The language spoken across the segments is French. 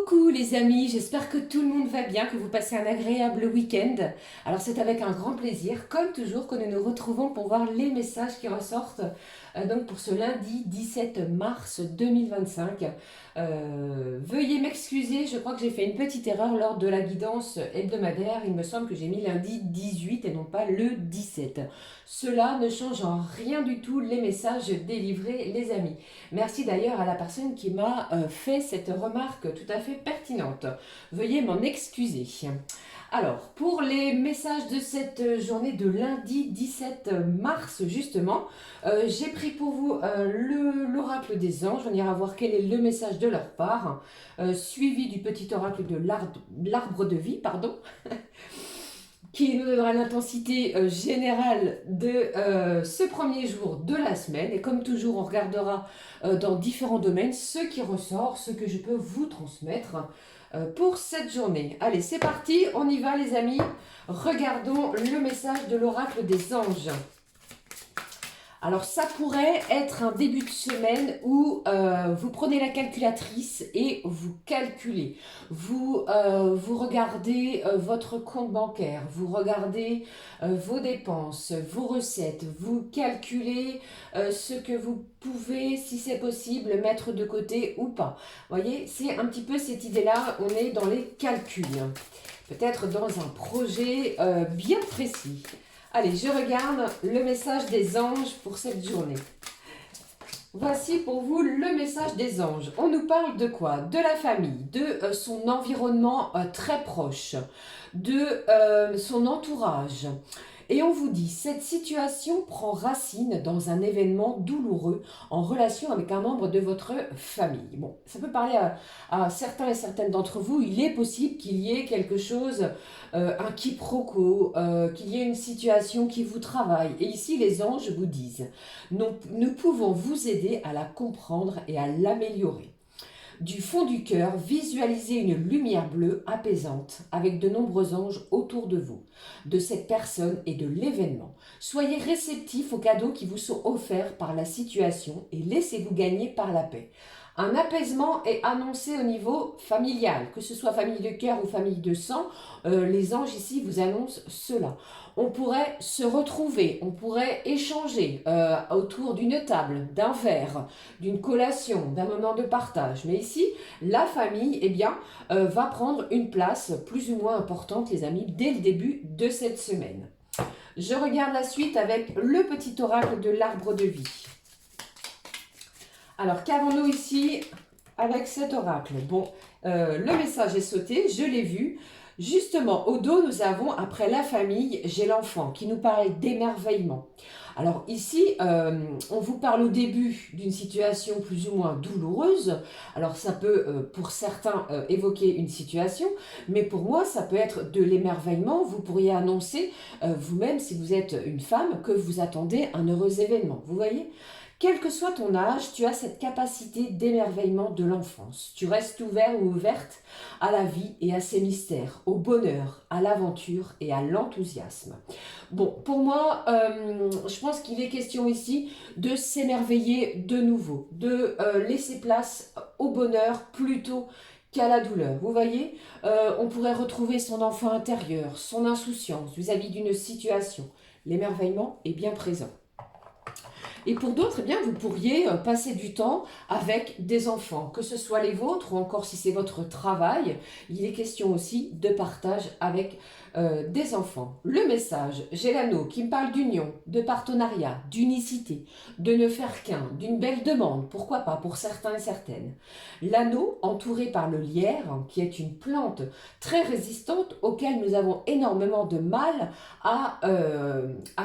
Coucou les amis, j'espère que tout le monde va bien, que vous passez un agréable week-end. Alors c'est avec un grand plaisir, comme toujours, que nous nous retrouvons pour voir les messages qui ressortent donc pour ce lundi 17 mars 2025. Veuillez m'excuser, je crois que j'ai fait une petite erreur lors de la guidance hebdomadaire. Il me semble que j'ai mis lundi 18 et non pas le 17. Cela ne change en rien du tout les messages délivrés les amis. Merci d'ailleurs à la personne qui m'a fait cette remarque tout à fait pertinente. Veuillez m'en excuser. Alors, pour les messages de cette journée de lundi 17 mars, justement, j'ai pris pour vous l'oracle des anges. On ira voir quel est le message de leur part, suivi du petit oracle de l'arbre de vie, pardon, qui nous donnera l'intensité générale de ce premier jour de la semaine. Et comme toujours, on regardera dans différents domaines ce qui ressort, ce que je peux vous transmettre pour cette journée. Allez, c'est parti, on y va les amis. Regardons le message de l'oracle des anges. Alors ça pourrait être un début de semaine où vous prenez la calculatrice et vous calculez. Vous regardez votre compte bancaire, vous regardez vos dépenses, vos recettes, vous calculez ce que vous pouvez, si c'est possible, mettre de côté ou pas. Vous voyez, c'est un petit peu cette idée-là, on est dans les calculs. Peut-être dans un projet bien précis. Allez, je regarde le message des anges pour cette journée. Voici pour vous le message des anges. On nous parle de quoi? De la famille, de son environnement très proche, de son entourage. Et on vous dit, cette situation prend racine dans un événement douloureux en relation avec un membre de votre famille. Bon, ça peut parler à certains et certaines d'entre vous. Il est possible qu'il y ait quelque chose, un quiproquo, qu'il y ait une situation qui vous travaille. Et ici, les anges vous disent, nous pouvons vous aider à la comprendre et à l'améliorer. Du fond du cœur, visualisez une lumière bleue apaisante avec de nombreux anges autour de vous, de cette personne et de l'événement. Soyez réceptifs aux cadeaux qui vous sont offerts par la situation et laissez-vous gagner par la paix. Un apaisement est annoncé au niveau familial, que ce soit famille de cœur ou famille de sang, les anges ici vous annoncent cela. On pourrait se retrouver, on pourrait échanger autour d'une table, d'un verre, d'une collation, d'un moment de partage. Mais ici, la famille eh bien, va prendre une place plus ou moins importante, les amis, dès le début de cette semaine. Je regarde la suite avec le petit oracle de l'arbre de vie. Alors, qu'avons-nous ici avec cet oracle? Bon, le message est sauté, je l'ai vu. Justement, au dos, nous avons, après la famille, j'ai l'enfant, qui nous parle d'émerveillement. Alors ici, on vous parle au début d'une situation plus ou moins douloureuse. Alors ça peut, pour certains, évoquer une situation, mais pour moi, ça peut être de l'émerveillement. Vous pourriez annoncer, vous-même, si vous êtes une femme, que vous attendez un heureux événement. Vous voyez ? Quel que soit ton âge, tu as cette capacité d'émerveillement de l'enfance. Tu restes ouvert ou ouverte à la vie et à ses mystères, au bonheur, à l'aventure et à l'enthousiasme. Bon, pour moi, je pense qu'il est question ici de s'émerveiller de nouveau, de laisser place au bonheur plutôt qu'à la douleur. Vous voyez, on pourrait retrouver son enfant intérieur, son insouciance vis-à-vis d'une situation. L'émerveillement est bien présent. Et pour d'autres, eh bien, vous pourriez passer du temps avec des enfants, que ce soit les vôtres ou encore si c'est votre travail. Il est question aussi de partage avec des enfants. Le message, j'ai l'anneau qui me parle d'union, de partenariat, d'unicité, de ne faire qu'un, d'une belle demande, pourquoi pas pour certains et certaines. L'anneau entouré par le lierre, qui est une plante très résistante auquel nous avons énormément de mal à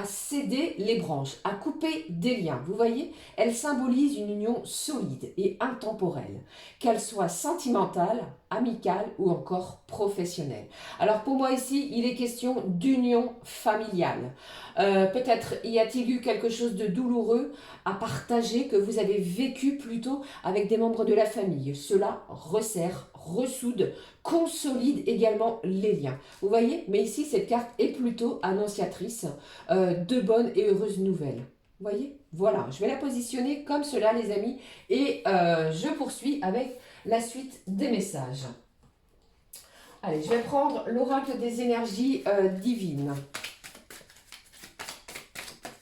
céder les branches, à couper des liens. Vous voyez, elle symbolise une union solide et intemporelle, qu'elle soit sentimentale, amicale ou encore professionnelle. Alors pour moi ici, il est question d'union familiale. Peut-être y a-t-il eu quelque chose de douloureux à partager que vous avez vécu plutôt avec des membres de la famille. Cela resserre, ressoude, consolide également les liens. Vous voyez, mais ici cette carte est plutôt annonciatrice de bonnes et heureuses nouvelles. Vous voyez, voilà, je vais la positionner comme cela les amis et je poursuis avec la suite des messages. Allez, je vais prendre l'oracle des énergies divines.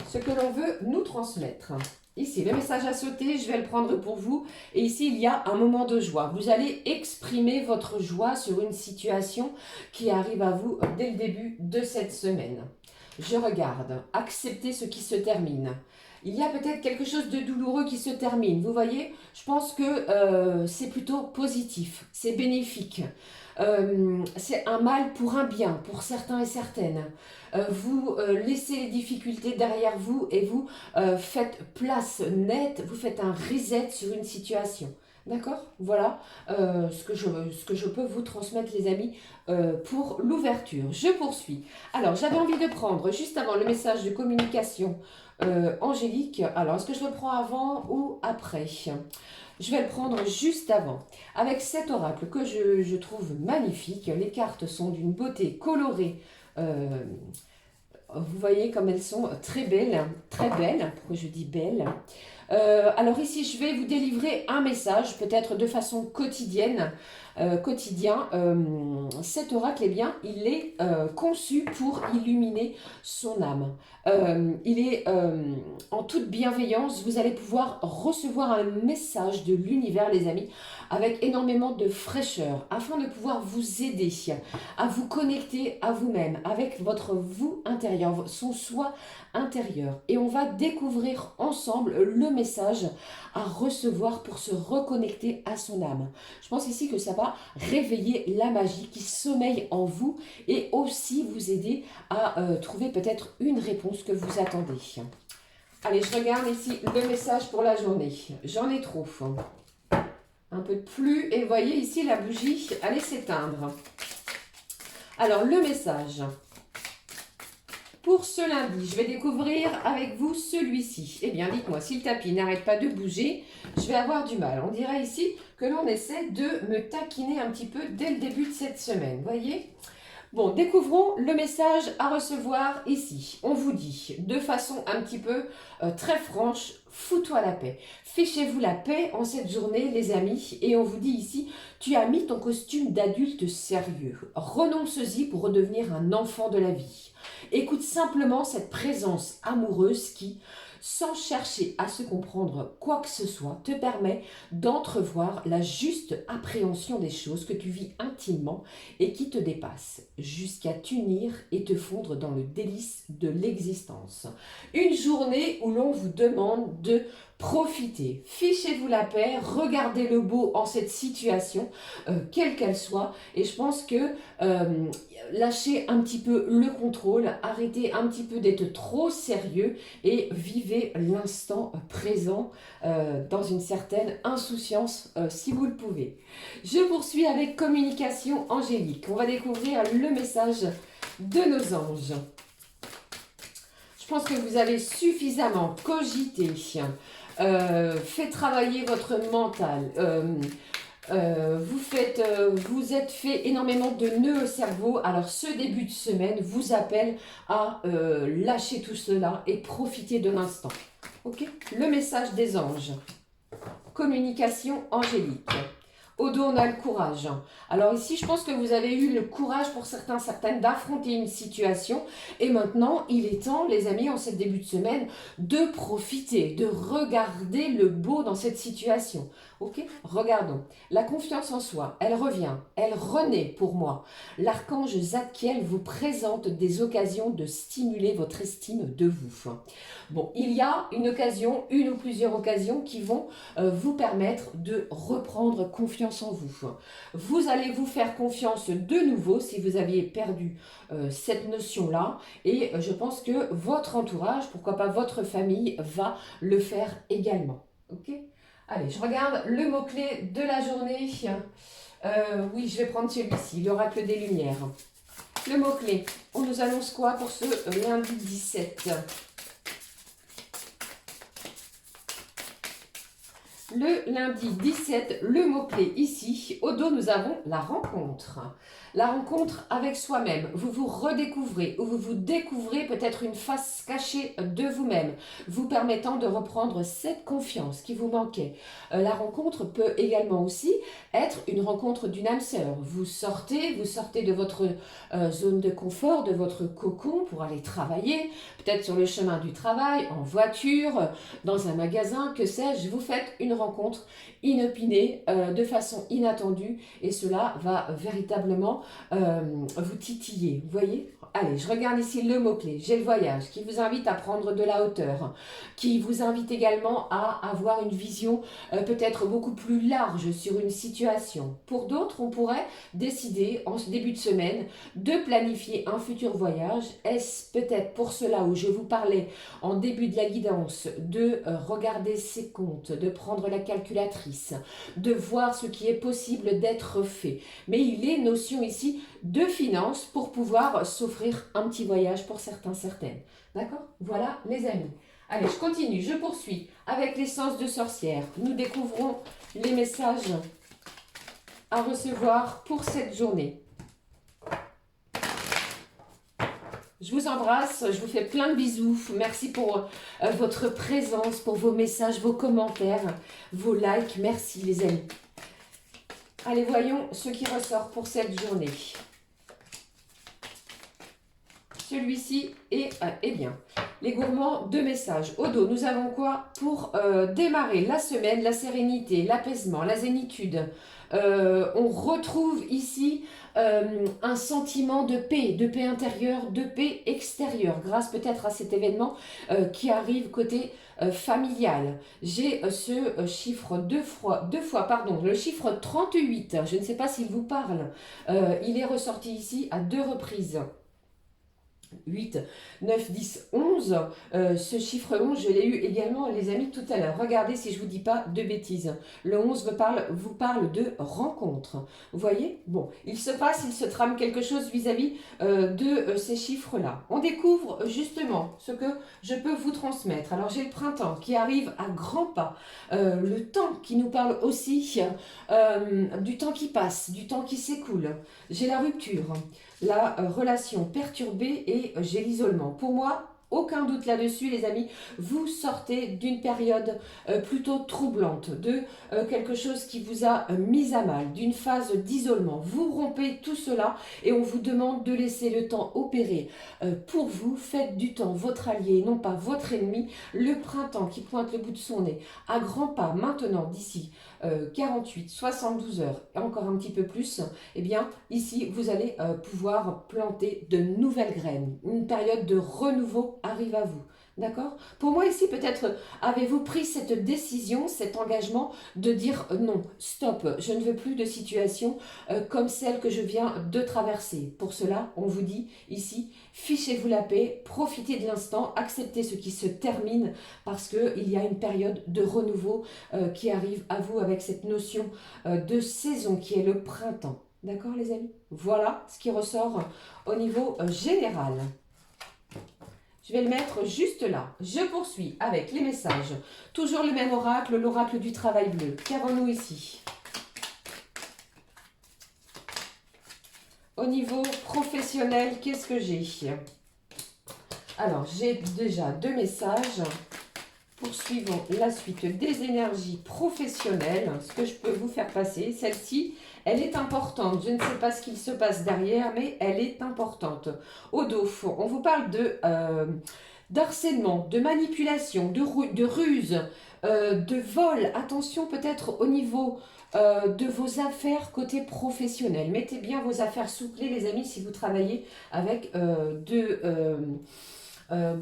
Ce que l'on veut nous transmettre. Ici, le message à sauter, je vais le prendre pour vous. Et ici, il y a un moment de joie. Vous allez exprimer votre joie sur une situation qui arrive à vous dès le début de cette semaine. Je regarde. Acceptez ce qui se termine. Il y a peut-être quelque chose de douloureux qui se termine. Vous voyez, je pense que c'est plutôt positif, c'est bénéfique. C'est un mal pour un bien, pour certains et certaines. Vous laissez les difficultés derrière vous et vous faites place nette, vous faites un reset sur une situation. D'accord? Voilà ce que je peux vous transmettre, les amis, pour l'ouverture. Je poursuis. Alors, j'avais envie de prendre, juste avant, le message de communication angélique. Alors, est-ce que je le prends avant ou après? Je vais le prendre juste avant. Avec cet oracle que je trouve magnifique. Les cartes sont d'une beauté colorée. Vous voyez comme elles sont très belles. Très belles. Pourquoi je dis belles? Alors ici, je vais vous délivrer un message, peut-être de façon quotidienne. Quotidien, cet oracle, eh bien, il est conçu pour illuminer son âme. Il est en toute bienveillance. Vous allez pouvoir recevoir un message de l'univers, les amis, avec énormément de fraîcheur, afin de pouvoir vous aider à vous connecter à vous-même, avec votre vous intérieur, son soi intérieur. Et on va découvrir ensemble le message à recevoir pour se reconnecter à son âme. Je pense ici que ça va réveiller la magie qui sommeille en vous et aussi vous aider à trouver peut-être une réponse que vous attendez. Allez, je regarde ici le message pour la journée. J'en ai trop. Un peu de plus. Et vous voyez ici la bougie allait s'éteindre. Alors, le message. Pour ce lundi, je vais découvrir avec vous celui-ci. Eh bien, dites-moi, si le tapis n'arrête pas de bouger, je vais avoir du mal. On dirait ici que l'on essaie de me taquiner un petit peu dès le début de cette semaine. Voyez ? Bon, découvrons le message à recevoir ici. On vous dit, de façon un petit peu très franche, fous-toi la paix. Fichez-vous la paix en cette journée, les amis. Et on vous dit ici, tu as mis ton costume d'adulte sérieux. Renonce-y pour redevenir un enfant de la vie. Écoute simplement cette présence amoureuse qui, sans chercher à se comprendre quoi que ce soit, te permet d'entrevoir la juste appréhension des choses que tu vis intimement et qui te dépassent, jusqu'à t'unir et te fondre dans le délice de l'existence. Une journée où l'on vous demande de profiter. Fichez-vous la paix, regardez le beau en cette situation, quelle qu'elle soit, et je pense que lâchez un petit peu le contrôle, arrêtez un petit peu d'être trop sérieux et vivez l'instant présent dans une certaine insouciance si vous le pouvez. Je poursuis avec communication angélique. On va découvrir le message de nos anges. Je pense que vous avez suffisamment cogité, fait travailler votre mental. Vous êtes fait énormément de nœuds au cerveau. Alors ce début de semaine vous appelle à lâcher tout cela et profiter de l'instant. Ok ? Le message des anges. Communication angélique. Au dos, on a le courage. Alors ici, je pense que vous avez eu le courage pour certains, certaines d'affronter une situation. Et maintenant, il est temps, les amis, en ce début de semaine, de profiter, de regarder le beau dans cette situation. Ok ? Regardons. La confiance en soi, elle revient, elle renaît pour moi. L'archange Zadkiel vous présente des occasions de stimuler votre estime de vous. Bon, il y a une occasion, une ou plusieurs occasions qui vont vous permettre de reprendre confiance en vous. Vous allez vous faire confiance de nouveau si vous aviez perdu cette notion-là. Et je pense que votre entourage, pourquoi pas votre famille, va le faire également. Ok ? Allez, je regarde le mot-clé de la journée. Oui, je vais prendre celui-ci, l'oracle des Lumières. Le mot-clé, on nous annonce quoi pour ce lundi 17 ? Le lundi 17, le mot-clé ici, au dos, nous avons la rencontre. La rencontre avec soi-même. Vous vous redécouvrez ou vous vous découvrez peut-être une face cachée de vous-même, vous permettant de reprendre cette confiance qui vous manquait. La rencontre peut également aussi être une rencontre d'une âme sœur. Vous sortez de votre zone de confort, de votre cocon pour aller travailler, peut-être sur le chemin du travail, en voiture, dans un magasin, que sais-je, vous faites une rencontre inopinée, de façon inattendue, et cela va véritablement vous titiller, vous voyez? Allez, je regarde ici le mot-clé, j'ai le voyage, qui vous invite à prendre de la hauteur, qui vous invite également à avoir une vision peut-être beaucoup plus large sur une situation. Pour d'autres, on pourrait décider en ce début de semaine de planifier un futur voyage. Est-ce peut-être pour cela où je vous parlais en début de la guidance de regarder ses comptes, de prendre la calculatrice, de voir ce qui est possible d'être fait. Mais il est notion ici de finances pour pouvoir s'offrir un petit voyage pour certains, certaines. D'accord? Voilà les amis. Allez, je continue, je poursuis avec l'essence de sorcière. Nous découvrons les messages à recevoir pour cette journée. Je vous embrasse, je vous fais plein de bisous. Merci pour votre présence, pour vos messages, vos commentaires, vos likes. Merci les amis. Allez, voyons ce qui ressort pour cette journée. Celui-ci est bien. Les gourmands, 2 messages. Au dos, nous avons quoi pour démarrer la semaine? La sérénité, l'apaisement, la zénitude. On retrouve ici un sentiment de paix intérieure, de paix extérieure, grâce peut-être à cet événement qui arrive côté familial. J'ai ce chiffre deux fois, le chiffre 38. Je ne sais pas s'il vous parle. Il est ressorti ici à 2 reprises. 8, 9, 10, 11. Ce chiffre 11, je l'ai eu également, les amis, tout à l'heure. Regardez si je ne vous dis pas de bêtises. Le 11 vous parle de rencontre. Vous voyez? Bon, il se trame quelque chose vis-à-vis de ces chiffres-là. On découvre justement ce que je peux vous transmettre. Alors, j'ai le printemps qui arrive à grands pas. Le temps qui nous parle aussi du temps qui passe, du temps qui s'écoule. J'ai la rupture, la relation perturbée et j'ai l'isolement. Pour moi, aucun doute là-dessus, les amis, vous sortez d'une période plutôt troublante, de quelque chose qui vous a mis à mal, d'une phase d'isolement. Vous rompez tout cela et on vous demande de laisser le temps opérer pour vous. Faites du temps votre allié, non pas votre ennemi. Le printemps qui pointe le bout de son nez à grands pas maintenant, d'ici 48, 72 heures et encore un petit peu plus, eh bien ici vous allez pouvoir planter de nouvelles graines. Une période de renouveau arrive à vous. D'accord? Pour moi ici, peut-être avez-vous pris cette décision, cet engagement de dire non, stop, je ne veux plus de situation comme celle que je viens de traverser. Pour cela, on vous dit ici, fichez-vous la paix, profitez de l'instant, acceptez ce qui se termine parce qu'il y a une période de renouveau qui arrive à vous avec cette notion de saison qui est le printemps. D'accord les amis? Voilà ce qui ressort au niveau général. Je vais le mettre juste là. Je poursuis avec les messages. Toujours le même oracle, l'oracle du travail bleu. Qu'avons-nous ici? Au niveau professionnel, qu'est-ce que j'ai? Alors, j'ai déjà 2 messages. Poursuivons la suite des énergies professionnelles. Ce que je peux vous faire passer, celle-ci, elle est importante. Je ne sais pas ce qu'il se passe derrière, mais elle est importante. Au dos, on vous parle d'harcèlement, de manipulation, de ruse, de vol. Attention peut-être au niveau de vos affaires côté professionnel. Mettez bien vos affaires sous clé, les amis, si vous travaillez avec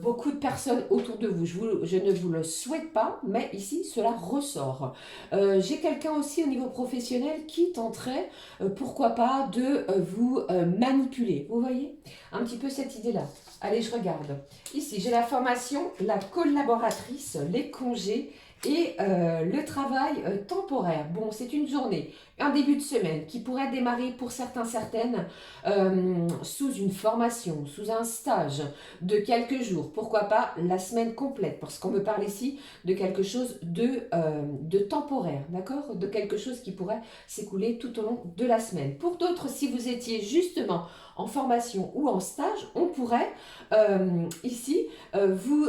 beaucoup de personnes autour de vous. Je ne vous le souhaite pas, mais ici, cela ressort. J'ai quelqu'un aussi au niveau professionnel qui tenterait, pourquoi pas, de vous manipuler. Vous voyez un petit peu cette idée-là. Allez, je regarde. Ici, j'ai la formation, la collaboratrice, les congés et le travail temporaire. Bon, c'est une journée un début de semaine qui pourrait démarrer pour certains, certaines sous une formation, sous un stage de quelques jours, pourquoi pas la semaine complète, parce qu'on me parle ici de quelque chose de temporaire, d'accord? De quelque chose qui pourrait s'écouler tout au long de la semaine. Pour d'autres, si vous étiez justement en formation ou en stage, on pourrait ici vous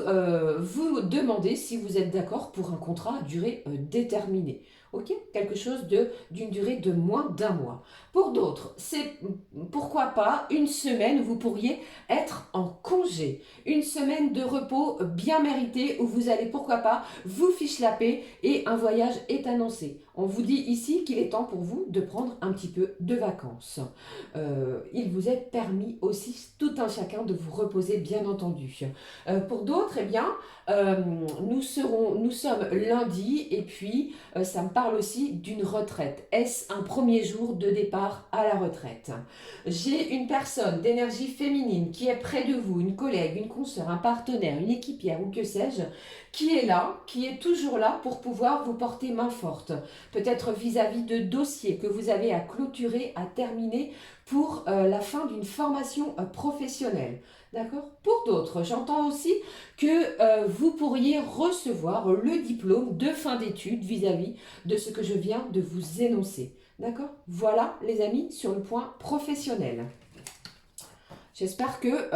demander si vous êtes d'accord pour un contrat à durée déterminée. Ok, quelque chose d'une durée de moins d'un mois. Pour d'autres, c'est pourquoi pas une semaine où vous pourriez être en congé. Une semaine de repos bien mérité où vous allez, pourquoi pas, vous fiche la paix et un voyage est annoncé. On vous dit ici qu'il est temps pour vous de prendre un petit peu de vacances. Il vous est permis aussi, tout un chacun, de vous reposer, bien entendu. Pour d'autres, eh bien, nous sommes lundi et puis ça me parle aussi d'une retraite. Est-ce un premier jour de départ à la retraite? J'ai une personne d'énergie féminine qui est près de vous, une collègue, une consoeur, un partenaire, une équipière ou que sais-je, qui est là, qui est toujours là pour pouvoir vous porter main forte. Peut-être vis-à-vis de dossiers que vous avez à clôturer, à terminer pour la fin d'une formation professionnelle. D'accord? Pour d'autres, j'entends aussi que vous pourriez recevoir le diplôme de fin d'études vis-à-vis de ce que je viens de vous énoncer. D'accord? Voilà, les amis, sur le point professionnel. J'espère que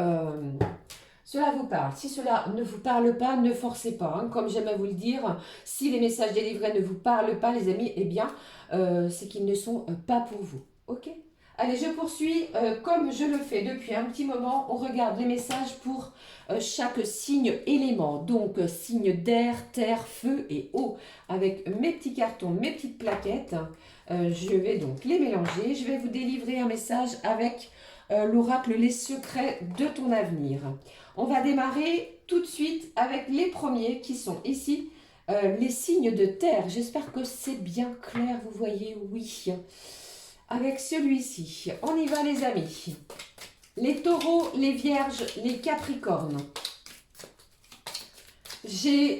cela vous parle. Si cela ne vous parle pas, ne forcez pas. Hein. Comme j'aime à vous le dire, si les messages délivrés ne vous parlent pas, les amis, eh bien, c'est qu'ils ne sont pas pour vous. Ok? Allez, je poursuis comme je le fais depuis un petit moment. On regarde les messages pour chaque signe élément. Donc, signe d'air, terre, feu et eau. Avec mes petits cartons, mes petites plaquettes. Je vais donc les mélanger. Je vais vous délivrer un message avec l'oracle Les secrets de ton avenir. On va démarrer tout de suite avec les premiers qui sont ici. Les signes de terre. J'espère que c'est bien clair. Vous voyez, oui. Avec celui-ci, on y va les amis. Les taureaux, les vierges, les capricornes. J'ai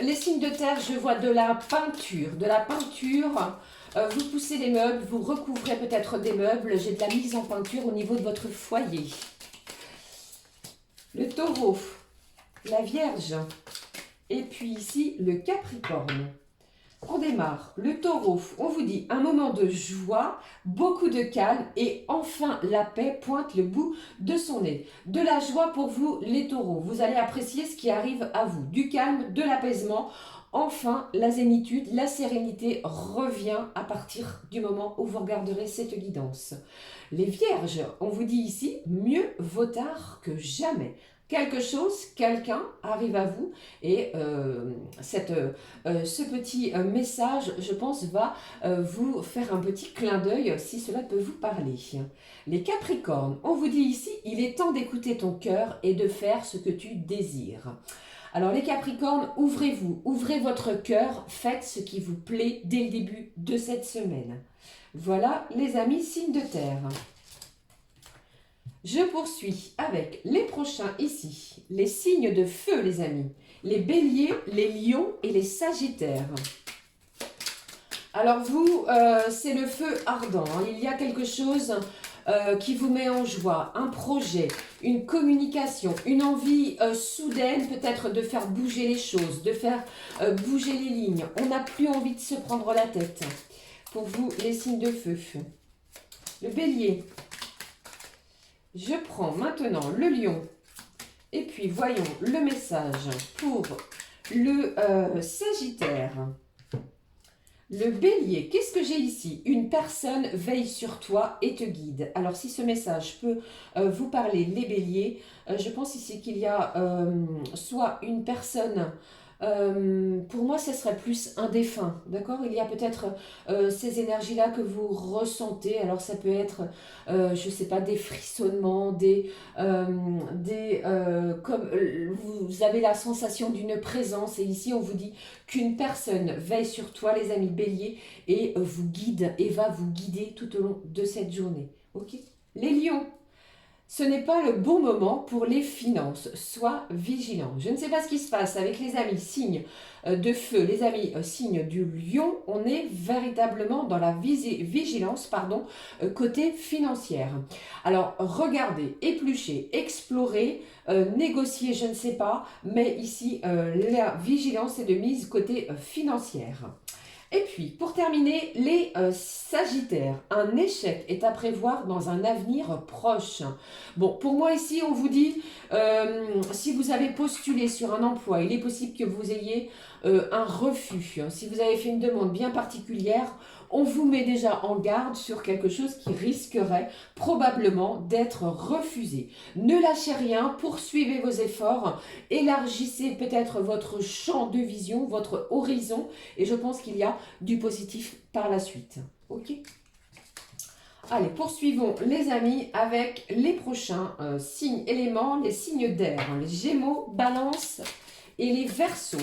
les signes de terre, je vois de la peinture. Vous poussez les meubles, vous recouvrez peut-être des meubles. J'ai de la mise en peinture au niveau de votre foyer. Le taureau, la vierge et puis ici le capricorne. On démarre. Le taureau, on vous dit un moment de joie, beaucoup de calme et enfin la paix pointe le bout de son nez. De la joie pour vous les taureaux. Vous allez apprécier ce qui arrive à vous. Du calme, de l'apaisement. Enfin, la zénitude, la sérénité revient à partir du moment où vous regarderez cette guidance. Les vierges, on vous dit ici, mieux vaut tard que jamais. Quelque chose, quelqu'un arrive à vous et ce petit message, je pense, va vous faire un petit clin d'œil si cela peut vous parler. Les Capricornes, on vous dit ici, il est temps d'écouter ton cœur et de faire ce que tu désires. Alors les Capricornes, ouvrez-vous, ouvrez votre cœur, faites ce qui vous plaît dès le début de cette semaine. Voilà les amis, signes de terre. Je poursuis avec les prochains ici, les signes de feu les amis, les béliers, les lions et les sagittaires. Alors vous, c'est le feu ardent, hein. Il y a quelque chose qui vous met en joie, un projet, une communication, une envie soudaine peut-être de faire bouger les choses, de faire bouger les lignes. On n'a plus envie de se prendre la tête. Pour vous, les signes de feu. Le bélier. Je prends maintenant le lion et puis voyons le message pour le sagittaire. Le bélier, qu'est-ce que j'ai ici? Une personne veille sur toi et te guide. Alors si ce message peut vous parler, les béliers, je pense ici qu'il y a soit une personne... pour moi, ce serait plus un défunt, d'accord? Il y a peut-être ces énergies-là que vous ressentez. Alors, ça peut être, je ne sais pas, des frissonnements, comme vous avez la sensation d'une présence. Et ici, on vous dit qu'une personne veille sur toi, les amis béliers, et vous guide et va vous guider tout au long de cette journée. Ok? Les lions. Ce n'est pas le bon moment pour les finances. Sois vigilant. Je ne sais pas ce qui se passe avec les amis signes de feu, les amis signes du lion. On est véritablement dans la vigilance, pardon, côté financière. Alors, regardez, épluchez, explorez, négociez, je ne sais pas, mais ici, la vigilance est de mise côté financière. Et puis, pour terminer, les Sagittaires, un échec est à prévoir dans un avenir proche. Bon, pour moi ici, on vous dit, si vous avez postulé sur un emploi, il est possible que vous ayez un refus. Si vous avez fait une demande bien particulière, on vous met déjà en garde sur quelque chose qui risquerait probablement d'être refusé. Ne lâchez rien, poursuivez vos efforts, élargissez peut-être votre champ de vision, votre horizon, et je pense qu'il y a du positif par la suite. Ok ? Allez, poursuivons les amis avec les prochains signes, éléments, les signes d'air, les Gémeaux, Balance et les Verseaux.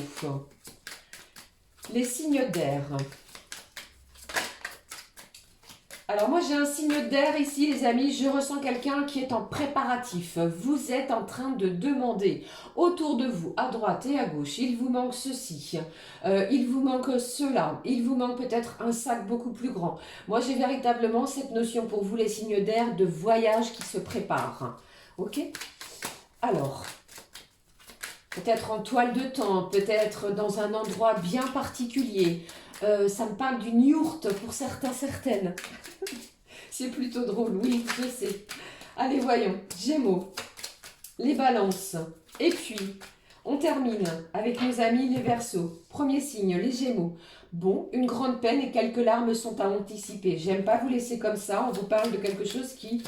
Les signes d'air. Alors moi j'ai un signe d'air ici les amis, je ressens quelqu'un qui est en préparatif. Vous êtes en train de demander autour de vous, à droite et à gauche, il vous manque ceci, il vous manque cela, il vous manque peut-être un sac beaucoup plus grand. Moi j'ai véritablement cette notion pour vous les signes d'air de voyage qui se prépare. Ok? Alors, peut-être en toile de temps, peut-être dans un endroit bien particulier. Ça me parle d'une yourte pour certains, certaines. C'est plutôt drôle, oui, je sais. Allez, voyons. Gémeaux, les balances. Et puis, on termine avec nos amis les Verseaux. Premier signe, les Gémeaux. Bon, une grande peine et quelques larmes sont à anticiper. J'aime pas vous laisser comme ça. On vous parle de quelque chose qui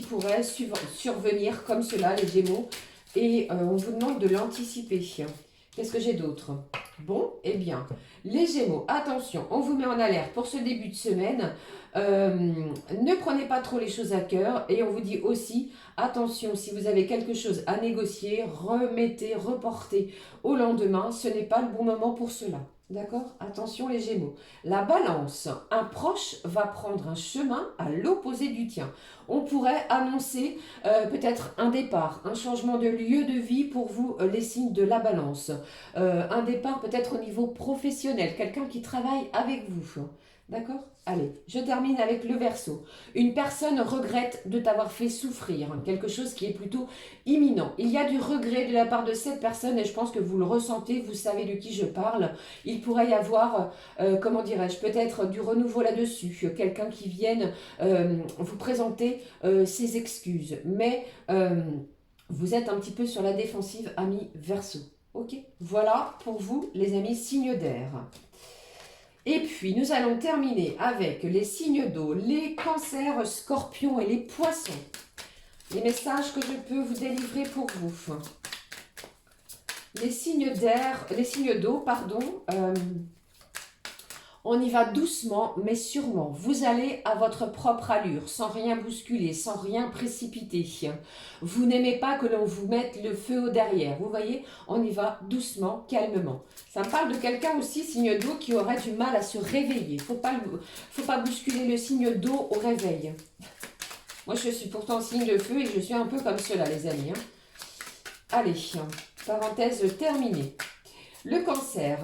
pourrait survenir comme cela, les Gémeaux. Et on vous demande de l'anticiper. Qu'est-ce que j'ai d'autre? Bon, eh bien, les Gémeaux, attention, on vous met en alerte pour ce début de semaine. Ne prenez pas trop les choses à cœur et on vous dit aussi, attention, si vous avez quelque chose à négocier, reportez au lendemain. Ce n'est pas le bon moment pour cela. D'accord? Attention les Gémeaux. La Balance, un proche va prendre un chemin à l'opposé du tien. On pourrait annoncer peut-être un départ, un changement de lieu de vie pour vous, les signes de la Balance. Un départ peut-être au niveau professionnel, quelqu'un qui travaille avec vous. D'accord? Allez, je termine avec le Verseau. Une personne regrette de t'avoir fait souffrir, quelque chose qui est plutôt imminent. Il y a du regret de la part de cette personne et je pense que vous le ressentez, vous savez de qui je parle. Il pourrait y avoir, comment dirais-je, peut-être du renouveau là-dessus, quelqu'un qui vienne vous présenter ses excuses. Mais vous êtes un petit peu sur la défensive, amis Verseau. Ok, voilà pour vous les amis signes d'air. Et puis nous allons terminer avec les signes d'eau, les cancers, scorpions et les poissons. Les messages que je peux vous délivrer pour vous. Les signes d'air, les signes d'eau, pardon. On y va doucement mais sûrement. Vous allez à votre propre allure, sans rien bousculer, sans rien précipiter. Vous n'aimez pas que l'on vous mette le feu au derrière. Vous voyez, on y va doucement, calmement. Ça me parle de quelqu'un aussi, signe d'eau, qui aurait du mal à se réveiller. Faut pas bousculer le signe d'eau au réveil. Moi, je suis pourtant signe de feu et je suis un peu comme cela, les amis. Allez, parenthèse terminée. Le cancer.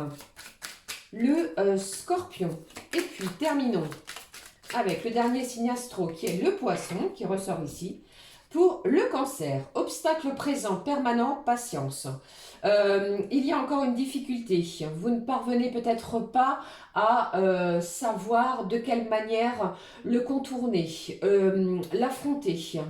Le scorpion. Et puis terminons avec le dernier signe astro qui est le poisson qui ressort ici. Pour le cancer, obstacle présent, permanent, patience. Il y a encore une difficulté. Vous ne parvenez peut-être pas à savoir de quelle manière le contourner, l'affronter.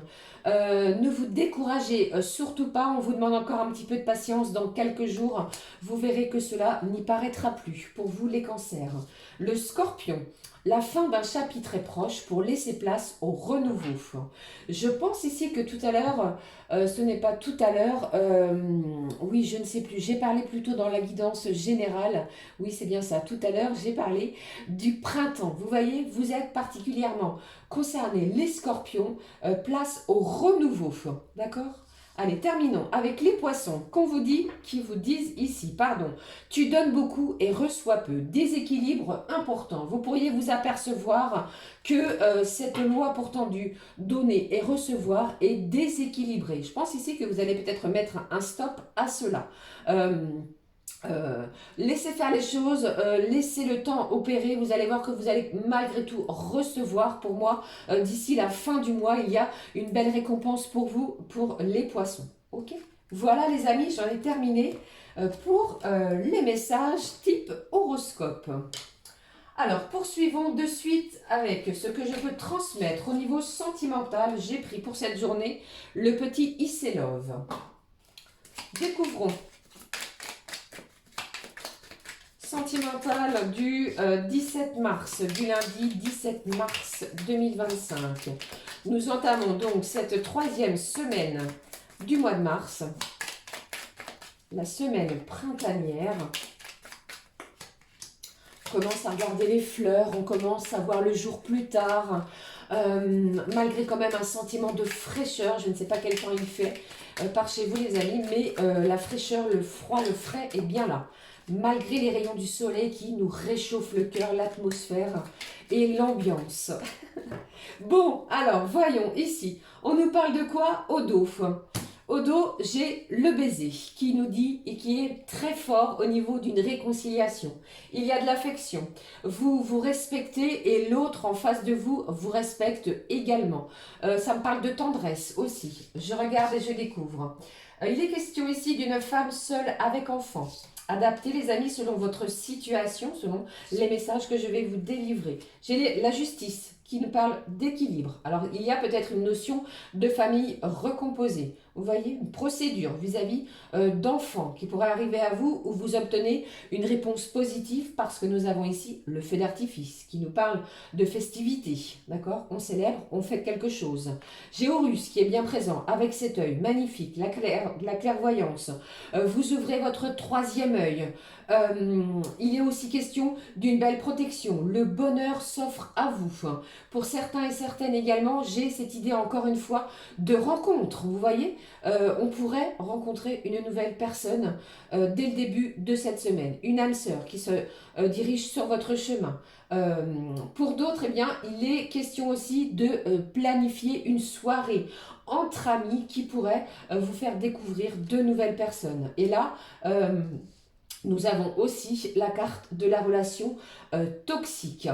Ne vous découragez surtout pas, on vous demande encore un petit peu de patience. Dans quelques jours, vous verrez que cela n'y paraîtra plus pour vous les cancers. Le scorpion, la fin d'un chapitre est proche pour laisser place au renouveau. Je pense ici que tout à l'heure, ce n'est pas tout à l'heure, oui je ne sais plus, j'ai parlé plutôt dans la guidance générale, oui c'est bien ça, tout à l'heure j'ai parlé du printemps. Vous voyez, vous êtes particulièrement concernés, les scorpions, place au renouveau, d'accord? Allez, terminons avec les poissons. Qui vous disent ici, pardon, tu donnes beaucoup et reçois peu. Déséquilibre important. Vous pourriez vous apercevoir que cette loi pourtant du donner et recevoir est déséquilibrée. Je pense ici que vous allez peut-être mettre un stop à cela. Laissez faire les choses, laissez le temps opérer, vous allez voir que vous allez malgré tout recevoir. Pour moi, d'ici la fin du mois, il y a une belle récompense pour vous, pour les poissons. Ok, voilà les amis, j'en ai terminé pour les messages type horoscope. Alors, poursuivons de suite avec ce que je peux transmettre au niveau sentimental. J'ai pris pour cette journée le petit Iselove. Découvrons sentimental du 17 mars, du lundi 17 mars 2025. Nous entamons donc cette troisième semaine du mois de mars, la semaine printanière. On commence à regarder les fleurs, on commence à voir le jour plus tard, malgré quand même un sentiment de fraîcheur. Je ne sais pas quel temps il fait par chez vous les amis, mais la fraîcheur, le froid, le frais est bien là. Malgré les rayons du soleil qui nous réchauffent le cœur, l'atmosphère et l'ambiance. Bon, alors, voyons ici. On nous parle de quoi? Au dos. Au dos, j'ai le baiser qui nous dit et qui est très fort au niveau d'une réconciliation. Il y a de l'affection. Vous vous respectez et l'autre en face de vous vous respecte également. Ça me parle de tendresse aussi. Je regarde et je découvre. Il est question ici d'une femme seule avec enfant. Adaptez les amis selon votre situation, selon les messages que je vais vous délivrer. J'ai la justice qui nous parle d'équilibre. Alors il y a peut-être une notion de famille recomposée. Vous voyez, une procédure vis-à-vis d'enfants qui pourrait arriver à vous où vous obtenez une réponse positive parce que nous avons ici le feu d'artifice qui nous parle de festivité. D'accord? On célèbre, on fête quelque chose. J'ai Horus qui est bien présent avec cet œil magnifique, la clairvoyance. Vous ouvrez votre troisième œil. Il est aussi question d'une belle protection. Le bonheur s'offre à vous. Pour certains et certaines également, j'ai cette idée encore une fois de rencontre. Vous voyez, on pourrait rencontrer une nouvelle personne dès le début de cette semaine. Une âme sœur qui se dirige sur votre chemin. Pour d'autres, eh bien, il est question aussi de planifier une soirée entre amis qui pourrait vous faire découvrir de nouvelles personnes. Et là, nous avons aussi la carte de la relation toxique.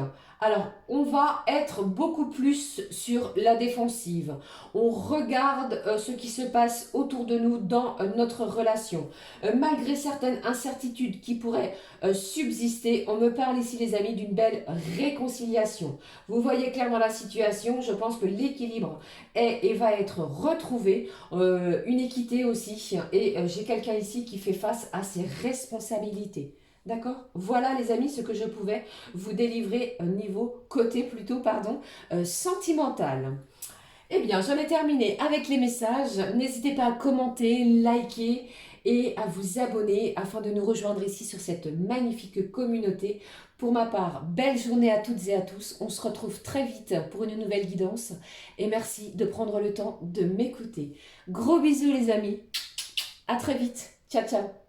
Alors, on va être beaucoup plus sur la défensive. On regarde ce qui se passe autour de nous dans notre relation. Malgré certaines incertitudes qui pourraient subsister, on me parle ici les amis d'une belle réconciliation. Vous voyez clairement la situation, je pense que l'équilibre est et va être retrouvé. Une équité aussi, et j'ai quelqu'un ici qui fait face à ses responsabilités. D'accord? Voilà les amis ce que je pouvais vous délivrer sentimental. Eh bien, j'en ai terminé avec les messages. N'hésitez pas à commenter, liker et à vous abonner afin de nous rejoindre ici sur cette magnifique communauté. Pour ma part, belle journée à toutes et à tous. On se retrouve très vite pour une nouvelle guidance et merci de prendre le temps de m'écouter. Gros bisous les amis. À très vite. Ciao, ciao.